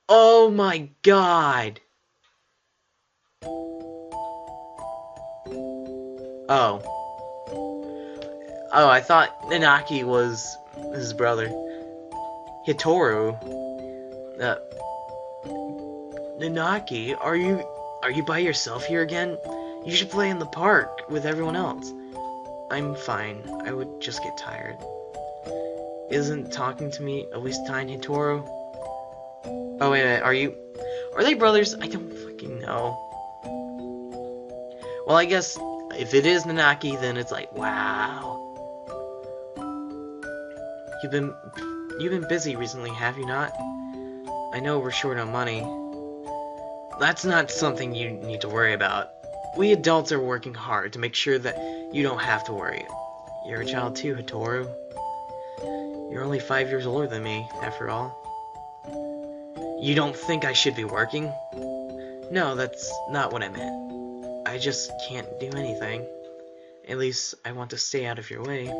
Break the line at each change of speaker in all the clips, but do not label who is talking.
Oh my god! Oh. Oh, I thought Nanaki was his brother. Hitoru. Uh, Nanaki, are you by yourself here again? You should play in the park with everyone else. I'm fine. I would just get tired. Isn't talking to me a waste of time, Hitoru? Oh wait, wait, are they brothers? I don't fucking know. Well, I guess if it is Nanaki, then it's like, wow. You've been you've been busy recently, have you not? I know we're short on money. That's not something you need to worry about. We adults are working hard to make sure that you don't have to worry. You're a child too, Hitoru. You're only 5 years older than me, after all. You don't think I should be working? No, that's not what I meant. I just can't do anything. At least, I want to stay out of your way.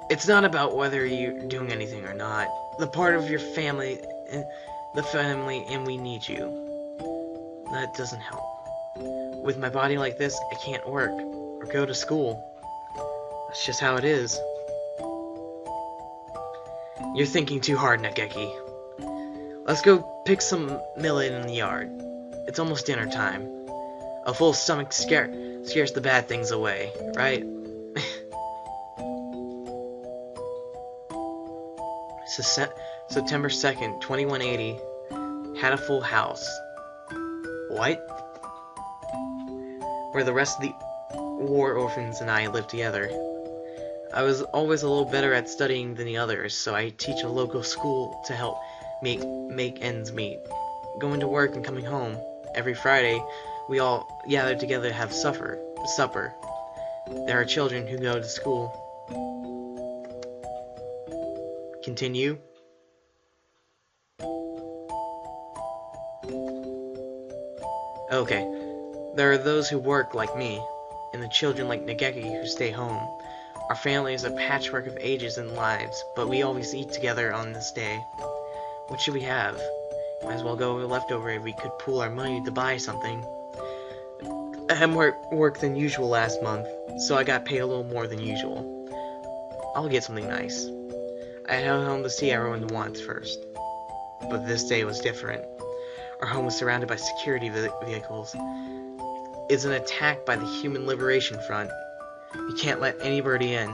It's not about whether you're doing anything or not. The part of your family, and we need you. That doesn't help. With my body like this, I can't work or go to school. That's just how it is. You're thinking too hard, Nageki. Let's go pick some millet in the yard. It's almost dinner time. A full stomach scares the bad things away, right? September 2nd, 2180. Hatoful house. What? Where the rest of the war orphans and I live together. I was always a little better at studying than the others, so I teach a local school to help make ends meet. Going to work and coming home. Every Friday, we all gather together to have supper. There are children who go to school. Continue. Okay. There are those who work like me, and the children like Nageki who stay home. Our family is a patchwork of ages and lives, but we always eat together on this day. What should we have? Might as well go with leftover if we could pool our money to buy something. I had more work than usual last month, so I got paid a little more than usual. I'll get something nice. I head home to see everyone once first. But this day was different. Our home was surrounded by security vehicles. It's an attack by the Human Liberation Front. You can't let anybody in.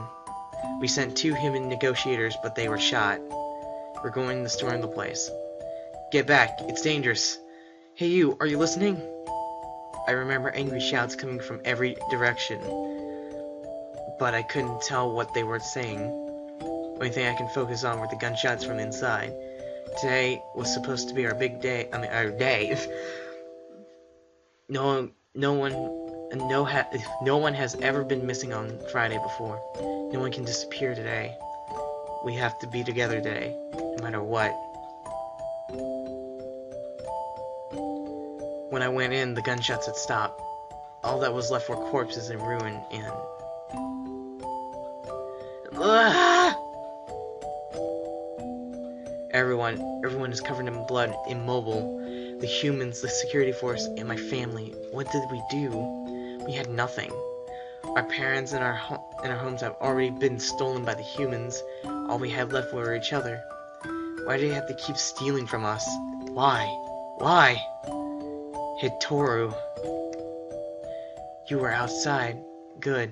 We sent 2 human negotiators, but they were shot. We're going to storm the place. Get back, it's dangerous. Hey you, are you listening? I remember angry shouts coming from every direction, but I couldn't tell what they were saying. Only thing I can focus on were the gunshots from inside. Today was supposed to be our big day. Our day. No one has ever been missing on Friday before. No one can disappear today. We have to be together today, no matter what. When I went in, the gunshots had stopped. All that was left were corpses and ruin and... Everyone is covered in blood, immobile. The humans, the security force, and my family. What did we do? We had nothing. Our parents and our homes have already been stolen by the humans. All we had left were each other. Why do they have to keep stealing from us? Why? Why? Hitoru. You were outside. Good.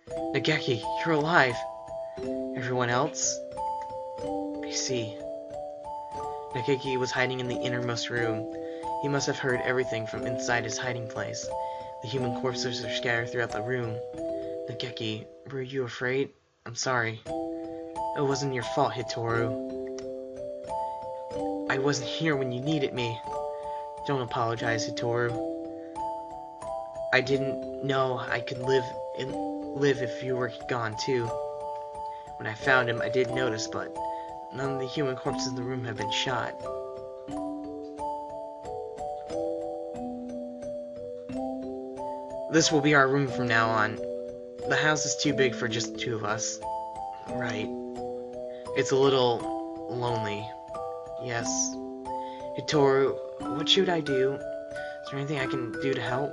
Nageki, you're alive. Everyone else? I see. Nageki was hiding in the innermost room. He must have heard everything from inside his hiding place. The human corpses are scattered throughout the room. Nageki, were you afraid? I'm sorry. It wasn't your fault, Hitoru. I wasn't here when you needed me. Don't apologize, Hitoru. I didn't know I could live if you were gone too. When I found him, I did notice, but none of the human corpses in the room have been shot. This will be our room from now on. The house is too big for just the 2 of us. Right. It's a little lonely. Yes. Hitoru, what should I do? Is there anything I can do to help?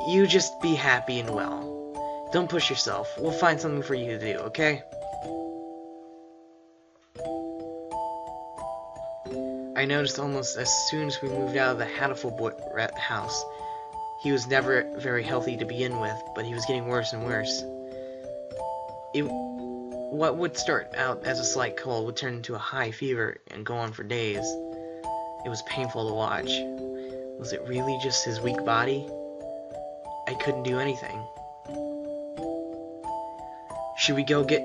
You just be happy and well. Don't push yourself. We'll find something for you to do, okay? I noticed almost as soon as we moved out of the Hatoful house, he was never very healthy to begin with, but he was getting worse and worse. What would start out as a slight cold would turn into a high fever and go on for days. It was painful to watch. Was it really just his weak body? I couldn't do anything. Should we go get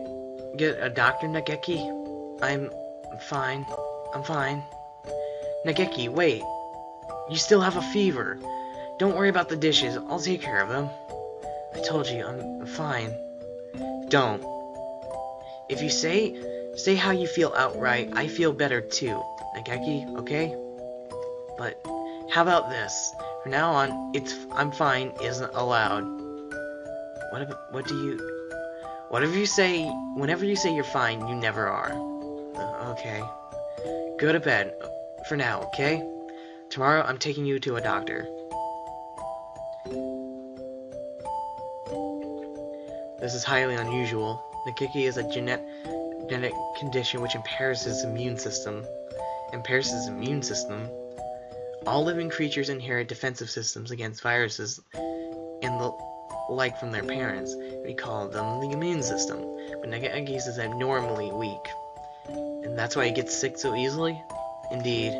a doctor, Nageki? I'm fine. I'm fine. Nageki, wait. You still have a fever. Don't worry about the dishes. I'll take care of them. I told you, I'm fine. Don't. If you say how you feel outright, I feel better too, Nageki, okay? But how about this? From now on, I'm fine isn't allowed. Whenever you say you're fine, you never are. Okay. Go to bed. For now, okay? Tomorrow I'm taking you to a doctor. This is highly unusual. Nageki is a genetic condition which impairs his immune system. All living creatures inherit defensive systems against viruses and the like from their parents. We call them the immune system. But Nageki's is abnormally weak. And that's why he gets sick so easily? Indeed.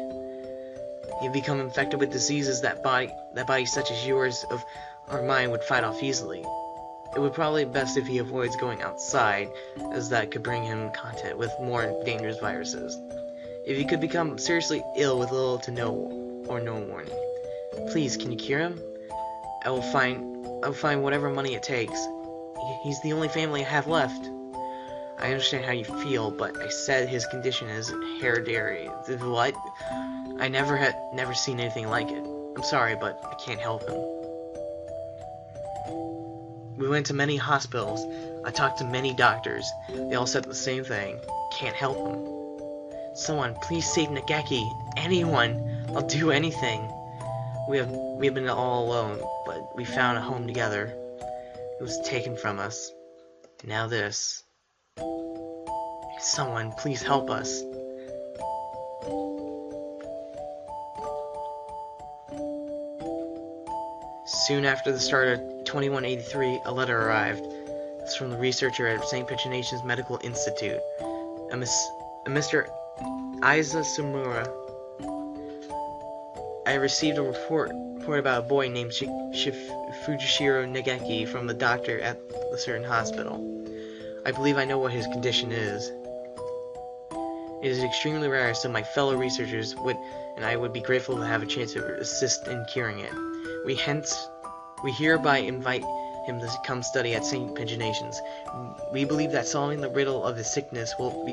You become infected with diseases that bodies such as yours or mine would fight off easily. It would probably be best if he avoids going outside, as that could bring him in contact with more dangerous viruses. If he could become seriously ill with little to no warning. Please, can you cure him? I will find whatever money it takes. He's the only family I have left. I understand how you feel, but I said his condition is hereditary. What? I never seen anything like it. I'm sorry, but I can't help him. We went to many hospitals. I talked to many doctors. They all said the same thing. Can't help him. Someone, please save Nageki. Anyone. I'll do anything. We have been all alone, but we found a home together. It was taken from us. Now this. Someone, please help us. Soon after the start of 2183, a letter arrived. It's from the researcher at St. Picination's Medical Institute, a Mr. Aiza Sumura. I received a report about a boy named Fujishiro Nageki from the doctor at the certain hospital. I believe I know what his condition is. It is extremely rare, so my fellow researchers and I would be grateful to have a chance to assist in curing it. We hereby invite him to come study at St. Picination's. We believe that solving the riddle of his sickness will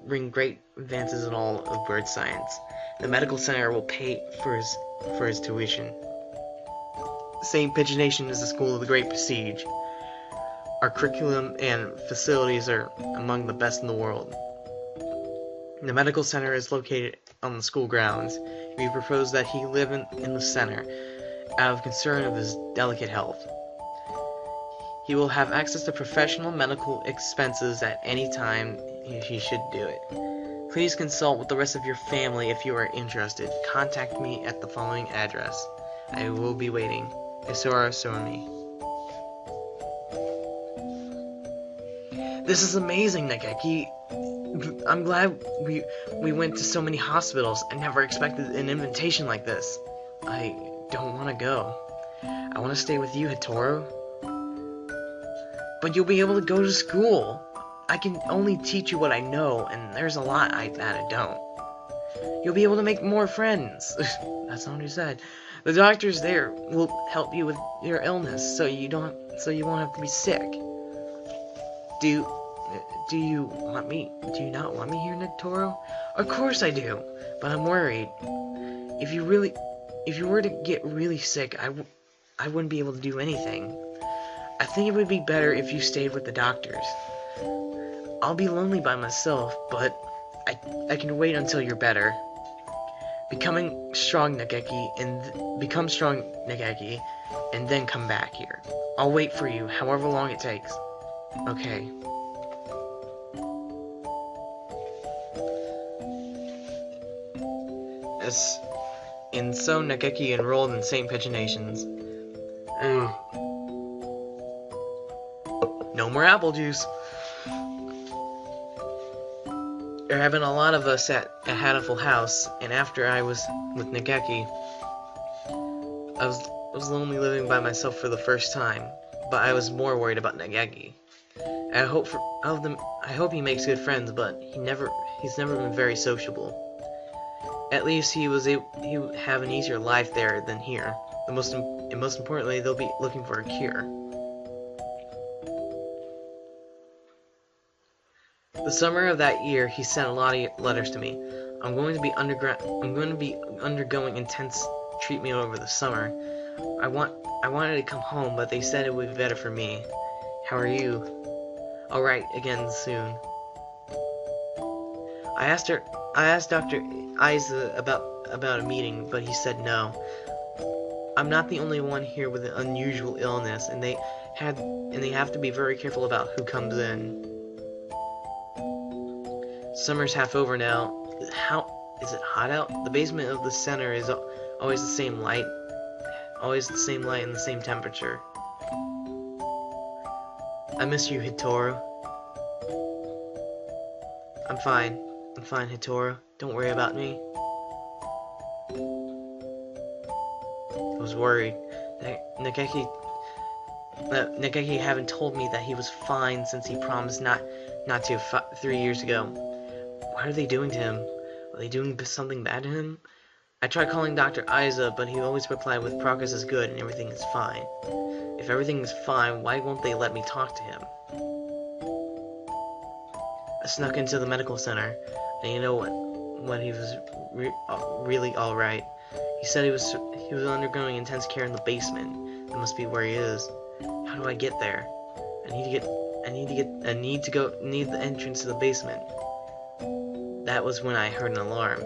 bring great advances in all of bird science. The medical center will pay for his tuition. St. Picination is a school of great prestige. Our curriculum and facilities are among the best in the world. The medical center is located on the school grounds. We propose that he live in the center, out of concern of his delicate health. He will have access to professional medical expenses at any time he should do it. Please consult with the rest of your family if you are interested. Contact me at the following address. I will be waiting. Isora Somi. This is amazing, Nageki. I'm glad we went to so many hospitals. I never expected an invitation like this. I don't want to go. I want to stay with you, Hitoru. But you'll be able to go to school. I can only teach you what I know, and there's a lot that I don't. You'll be able to make more friends. That's not what you said. The doctors there will help you with your illness, so you won't have to be sick. Do you not want me here, Hitoru? Of course I do, but I'm worried. If you were to get really sick, I wouldn't be able to do anything. I think it would be better if you stayed with the doctors. I'll be lonely by myself, but I can wait until you're better. become strong, Nageki, and then come back here. I'll wait for you, however long it takes. Okay. And so Nageki enrolled in St. Paginations. No more apple juice. They're having a lot of us at Hatoful House, and after I was with Nageki, I was lonely living by myself for the first time, but I was more worried about Nageki. I hope he makes good friends, but he's never been very sociable. At least he would have an easier life there than here. Most importantly, they'll be looking for a cure. The summer of that year, he sent a lot of letters to me. I'm going to be undergoing intense treatment over the summer. I wanted to come home, but they said it would be better for me. How are you? I'll write again soon. I asked Dr. Isa about a meeting, but he said no. I'm not the only one here with an unusual illness, and they have to be very careful about who comes in. Summer's half over now. Is it hot out? The basement of the center is always the same light. Always the same light and the same temperature. I miss you, Hitoro. I'm fine, Hitoro. Don't worry about me. I was worried. Nageki haven't told me that he was fine since he promised not to 3 years ago. What are they doing to him? Are they doing something bad to him? I tried calling Dr. Isa, but he always replied with progress is good and everything is fine. If everything is fine, why won't they let me talk to him? I snuck into the medical center, and you know what he was really alright. He said he was undergoing intense care in the basement. That must be where he is. How do I get there? I need the entrance to the basement. That was when I heard an alarm.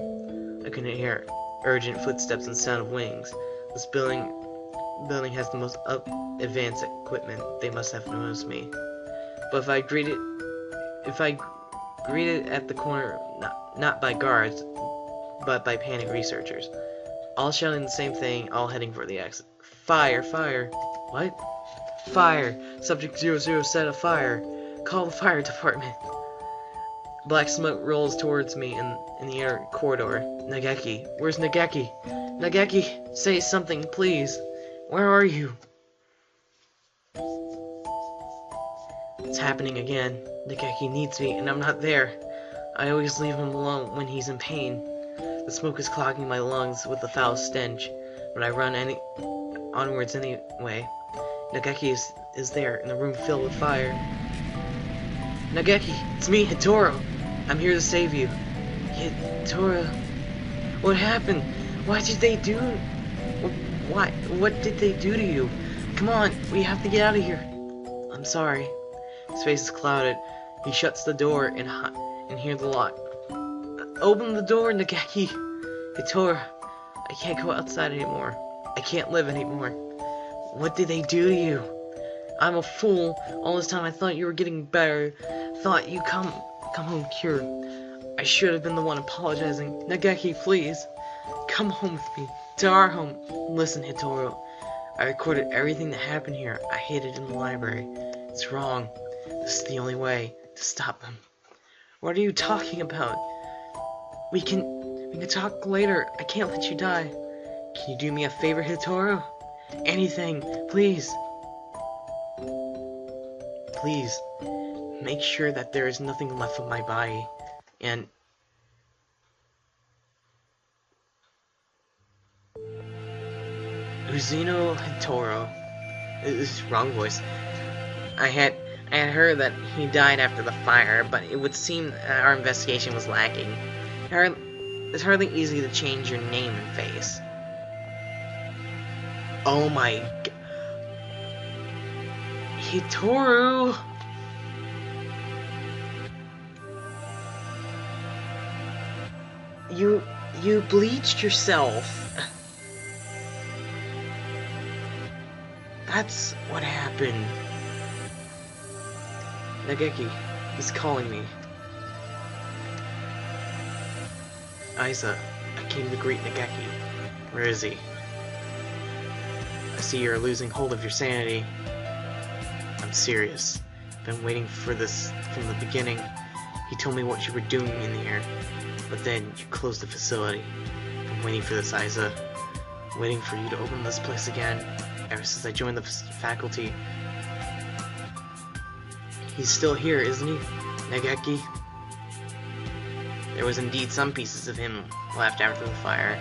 I couldn't hear urgent footsteps and sound of wings. This building has the most advanced equipment. They must have noticed me. But if I greeted at the corner, not by guards, but by panicked researchers, all shouting the same thing, all heading for the exit. Fire! Fire! What? Fire! Subject 00 set a fire. Call the fire department. Black smoke rolls towards me in the inner corridor. Nageki. Where's Nageki? Nageki! Say something, please. Where are you? It's happening again. Nageki needs me, and I'm not there. I always leave him alone when he's in pain. The smoke is clogging my lungs with a foul stench, but I run onwards anyway. Nageki is there, in a room filled with fire. Nageki! It's me, Hitoro! I'm here to save you. Hitoro... What happened? What did they do to you? Come on, we have to get out of here. I'm sorry. His face is clouded. He shuts the door and hears the lock. Open the door, Nageki! Hitoro, I can't go outside anymore. I can't live anymore. What did they do to you? I'm a fool. All this time I thought you were getting better. Thought you come home cured. I should have been the one apologizing. Nageki, please. Come home with me. To our home. Listen, Hitoro. I recorded everything that happened here. I hid it in the library. It's wrong. This is the only way to stop them. What are you talking about? We can talk later. I can't let you die. Can you do me a favor, Hitoro? Anything, please. Please, make sure that there is nothing left of my body, and Uzino Hitoro. This is wrong voice. I had heard that he died after the fire, but it would seem that our investigation was lacking. It's hardly easy to change your name and face. Oh my god. Hitoro! You bleached yourself. That's what happened. Nageki, he's calling me. Aiza, I came to greet Nageki. Where is he? I see you're losing hold of your sanity. I'm serious. Been waiting for this from the beginning. He told me what you were doing in here, but then you closed the facility. I'm waiting for this, Aiza. Waiting for you to open this place again. Ever since I joined the faculty. He's still here, isn't he, Nageki? There was indeed some pieces of him left after the fire.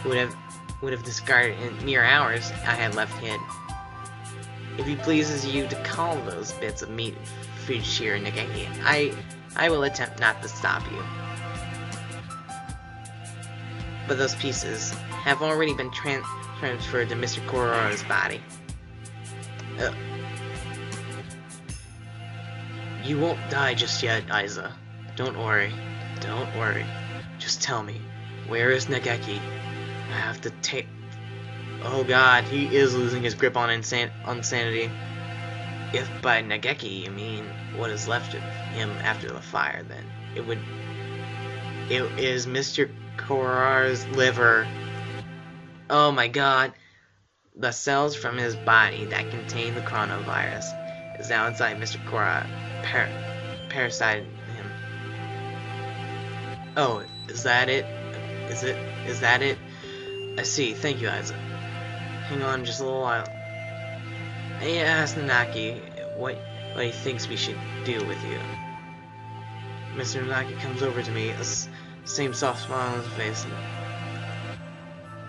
Would have discarded in mere hours I had left hid. If it pleases you to call those bits of meat food sheer, Nageki, I will attempt not to stop you. But those pieces have already been transferred to Mr. Kurora's body. You won't die just yet, Aiza. Don't worry. Don't worry. Just tell me, where is Nageki? I have to take... Oh god, he is losing his grip on insanity. If by Nageki you mean what is left of him after the fire, then it is Mr. Kurora's liver. Oh my god. The cells from his body that contain the coronavirus is now inside Mr. Kurora's parasited him. Oh, is that it? Is that it? I see. Thank you, Aiza. Hang on just a little while. I asked Nanaki what he thinks we should do with you. Mr. Nanaki comes over to me, same soft smile on his face.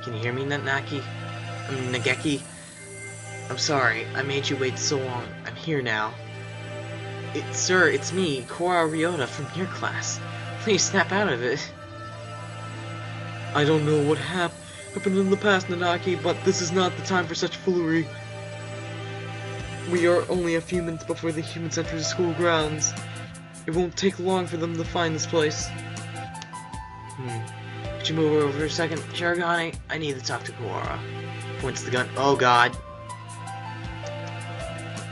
Can you hear me, Nageki? I'm sorry. I made you wait so long. I'm here now. Sir, it's me, Korra Ryota from your class. Please snap out of it. I don't know what happened in the past, Nanaki, but this is not the time for such foolery. We are only a few minutes before the humans enter the school grounds. It won't take long for them to find this place. Could you move over for a second? Shirogane, I need to talk to Korra. Points the gun. Oh god.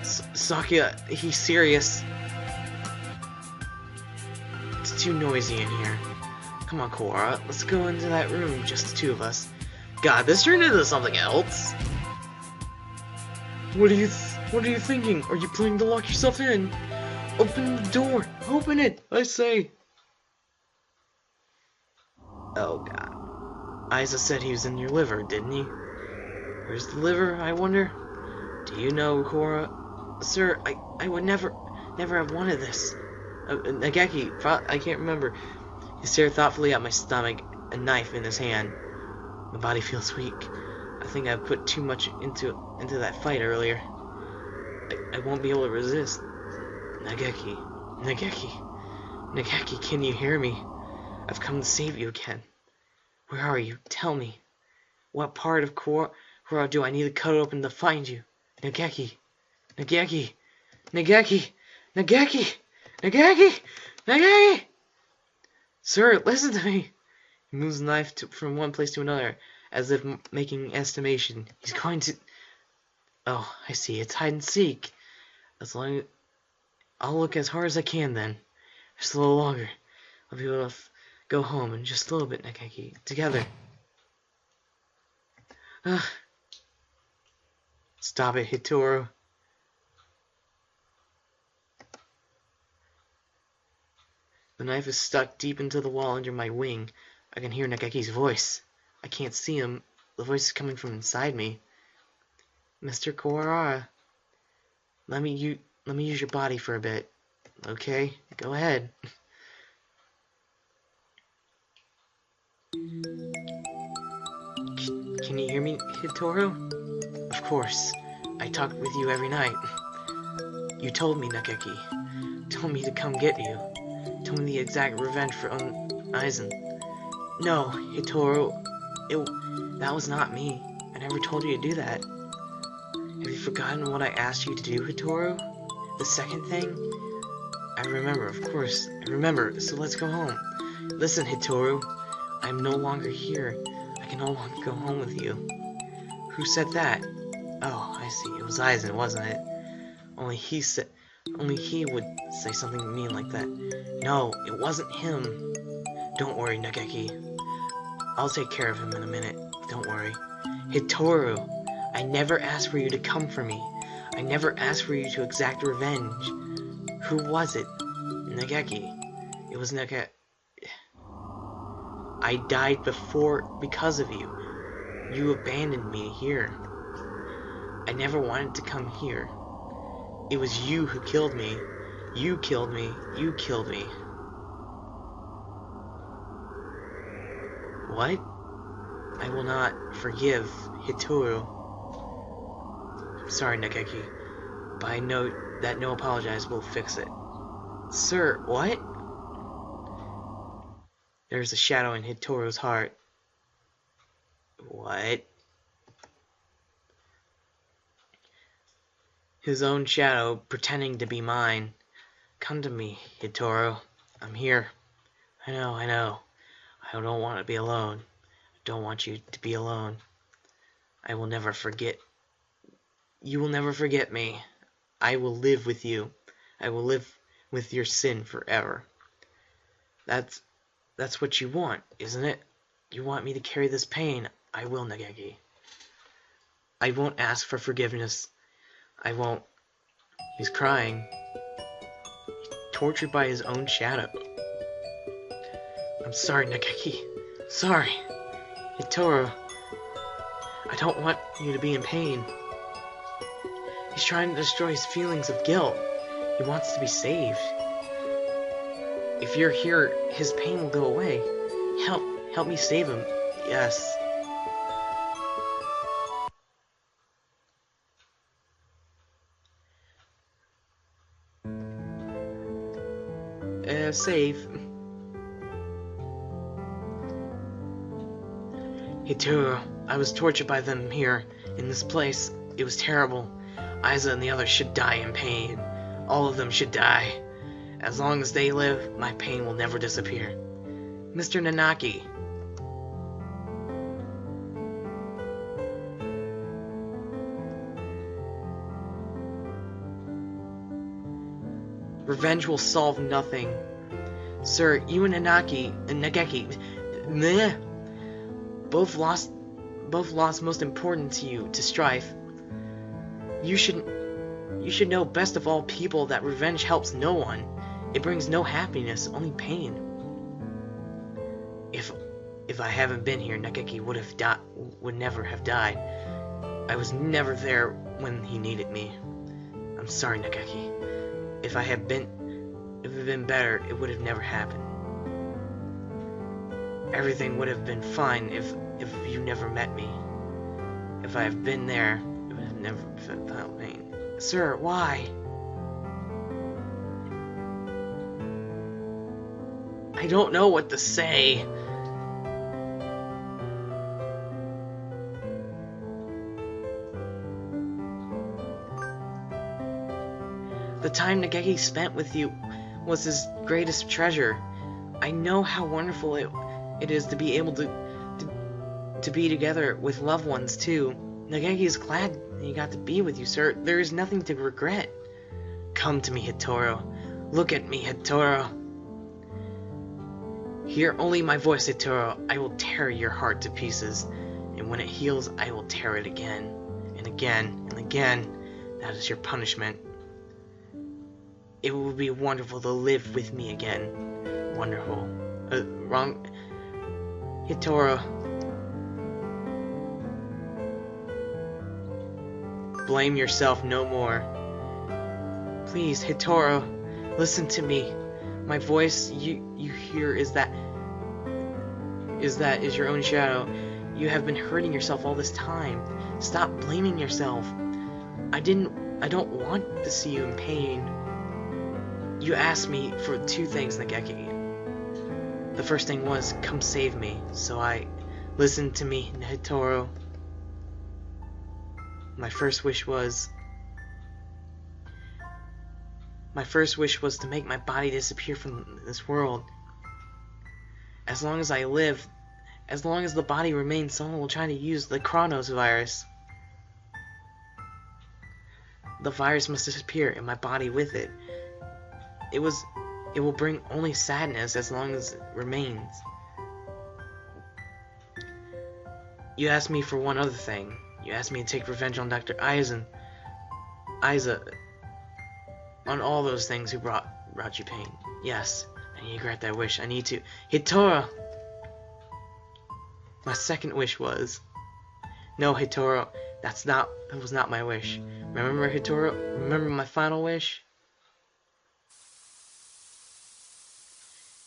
Sakia, he's serious. It's too noisy in here. Come on, Korra, let's go into that room, just the two of us. God, this turned into something else. What are you thinking? Are you planning to lock yourself in? Open the door. Open it, I say. Oh god. Aiza said he was in your liver, didn't he? Where's the liver, I wonder? Do you know, Korra? Sir, I would never have wanted this. Nageki, I can't remember. He stared thoughtfully at my stomach, a knife in his hand. My body feels weak. I think I put too much into that fight earlier. I won't be able to resist. Nageki, can you hear me? I've come to save you again. Where are you? Tell me. What part of Korra do I need to cut open to find you? Nageki! Sir, listen to me! He moves the knife from one place to another, as if making estimation. He's going to... Oh, I see. It's hide and seek. As long as... I'll look as hard as I can then. Just a little longer. I'll be able to go home in just a little bit, Nageki. Together. Stop it, Hitoru. The knife is stuck deep into the wall under my wing. I can hear Nageki's voice. I can't see him. The voice is coming from inside me. Mr. Kurora, let me use your body for a bit. Okay, go ahead. Can you hear me, Hitoru? Of course. I talk with you every night. You told me, Nageki. Told me to come get you. Told me the exact revenge for Aizen. No, Hitoru. That was not me. I never told you to do that. Have you forgotten what I asked you to do, Hitoru? The second thing? I remember, of course. I remember, so let's go home. Listen, Hitoru. I'm no longer here. I can no longer go home with you. Who said that? Oh, I see. It was Aizen, wasn't it? Only he would say something mean like that. No, it wasn't him. Don't worry, Nageki. I'll take care of him in a minute. Don't worry. Hitoru, I never asked for you to come for me. I never asked for you to exact revenge. Who was it? Nageki. It was Nageki. I died because of you. You abandoned me here. I never wanted to come here. It was you who killed me. You killed me. You killed me. What? I will not forgive Hitoru. Sorry, Nageki, but I know that no apologize will fix it. Sir, what? There's a shadow in Hitoru's heart. What? His own shadow pretending to be mine. Come to me, Hitoru. I'm here. I know. I don't want to be alone. I don't want you to be alone. I will never forget. You will never forget me. I will live with you. I will live with your sin forever. That's what you want, isn't it? You want me to carry this pain. I will, Nageki. I won't ask for forgiveness. I won't. He's crying. Tortured by his own shadow. I'm sorry, Nageki. Sorry. Hitoru. I don't want you to be in pain. He's trying to destroy his feelings of guilt. He wants to be saved. If you're here, his pain will go away. Help me save him. Yes. Save. Hitoru, I was tortured by them here, in this place. It was terrible. Aiza and the others should die in pain. All of them should die. As long as they live, my pain will never disappear. Mr. Nanaki. Revenge will solve nothing. Sir, you and Nageki, meh, both lost most important to you, to strife. You should know best of all people that revenge helps no one. It brings no happiness, only pain. If I haven't been here, Nageki would never have died. I was never there when he needed me. I'm sorry, Nageki. If it had been better, it would have never happened. Everything would have been fine if you never met me. If I had been there, it would have never felt pain. Sir, why? I don't know what to say. The time Nageki spent with you was his greatest treasure. I know how wonderful it is to be able to be together with loved ones too. Nageki is glad he got to be with you, sir. There is nothing to regret. Come to me, Hitoru. Look at me, Hitoru. Hear only my voice, Hitoru. I will tear your heart to pieces, and when it heals, I will tear it again, and again, and again. That is your punishment. It will be wonderful to live with me again. Wonderful. Wrong. Hitoru. Blame yourself no more. Please, Hitoru, listen to me. My voice you hear is your own shadow. You have been hurting yourself all this time. Stop blaming yourself. I don't want to see you in pain. You asked me for two things, Nageki. The first thing was, come save me. So I listened to me, Hitoru. My first wish was to make my body disappear from this world. As long as I live, As long as the body remains, someone will try to use the Chronos virus. The virus must disappear, and my body with it. It will bring only sadness as long as it remains. You asked me for one other thing. You asked me to take revenge on Dr. Isa, on all those things who brought you pain. Yes, I need to grant that wish. I need to. Hitoro! My second wish was... No, Hitoro, that was not my wish. Remember, Hitoro? Remember my final wish?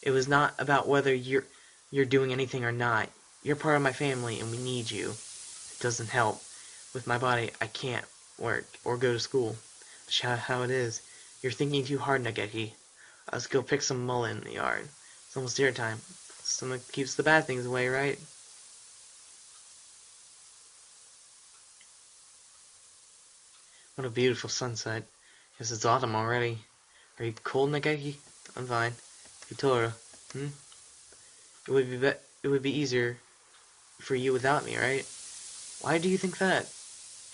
It was not about whether you're doing anything or not. You're part of my family, and we need you. It doesn't help. With my body, I can't work or go to school. That's how it is. You're thinking too hard, Nageki. Let's go pick some mullein in the yard. It's almost dinner time. Someone keeps the bad things away, right? What a beautiful sunset. Guess it's autumn already. Are you cold, Nageki? I'm fine. Hitoro, It would be easier for you without me, right? Why do you think that?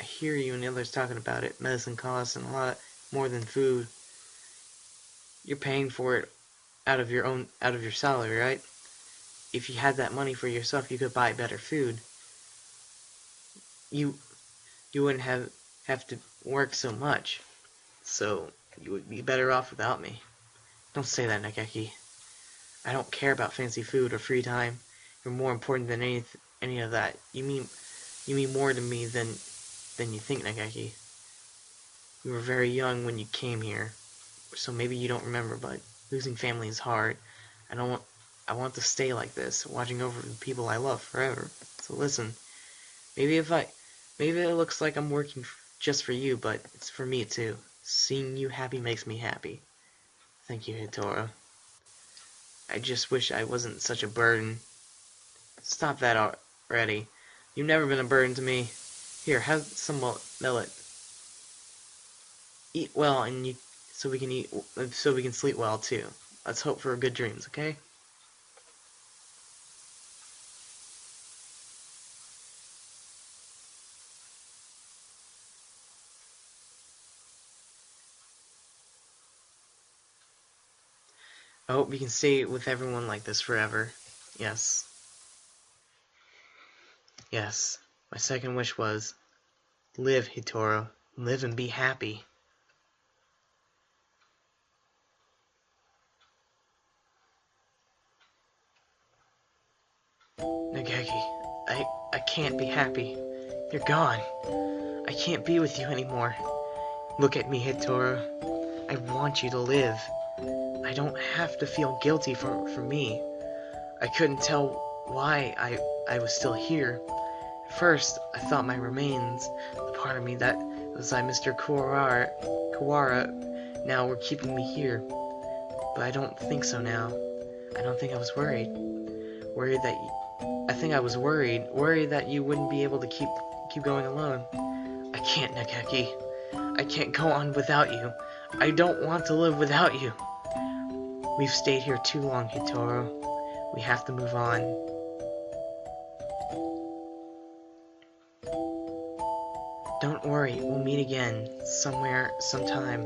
I hear you and the others talking about it. Medicine costs and a lot more than food. You're paying for it out of your salary, right? If you had that money for yourself, you could buy better food. You wouldn't have to work so much. So you would be better off without me. Don't say that, Nageki. I don't care about fancy food or free time. You're more important than any of that. You mean more to me than you think, Nageki. You were very young when you came here, so maybe you don't remember, but losing family is hard. I want to stay like this, watching over the people I love forever. So listen, maybe it looks like I'm working just for you, but it's for me too. Seeing you happy makes me happy. Thank you, Hitoro. I just wish I wasn't such a burden. Stop that already. You've never been a burden to me. Here, have some millet. Eat well, and so we can sleep well too. Let's hope for good dreams, okay? I hope you can stay with everyone like this forever. Yes. Yes. My second wish was, live, Hitoro. Live and be happy. Nageki, I can't be happy. You're gone. I can't be with you anymore. Look at me, Hitoro. I want you to live. I don't have to feel guilty for me. I couldn't tell why I was still here. At first, I thought my remains, the part of me that was like Mr. Kawara, now were keeping me here. But I don't think so now. I don't think I was worried. I was worried that you wouldn't be able to keep going alone. I can't, Nageki. I can't go on without you. I don't want to live without you. We've stayed here too long, Hitoro. We have to move on. Don't worry, we'll meet again, somewhere, sometime.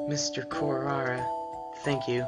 Mr. Kurara, thank you.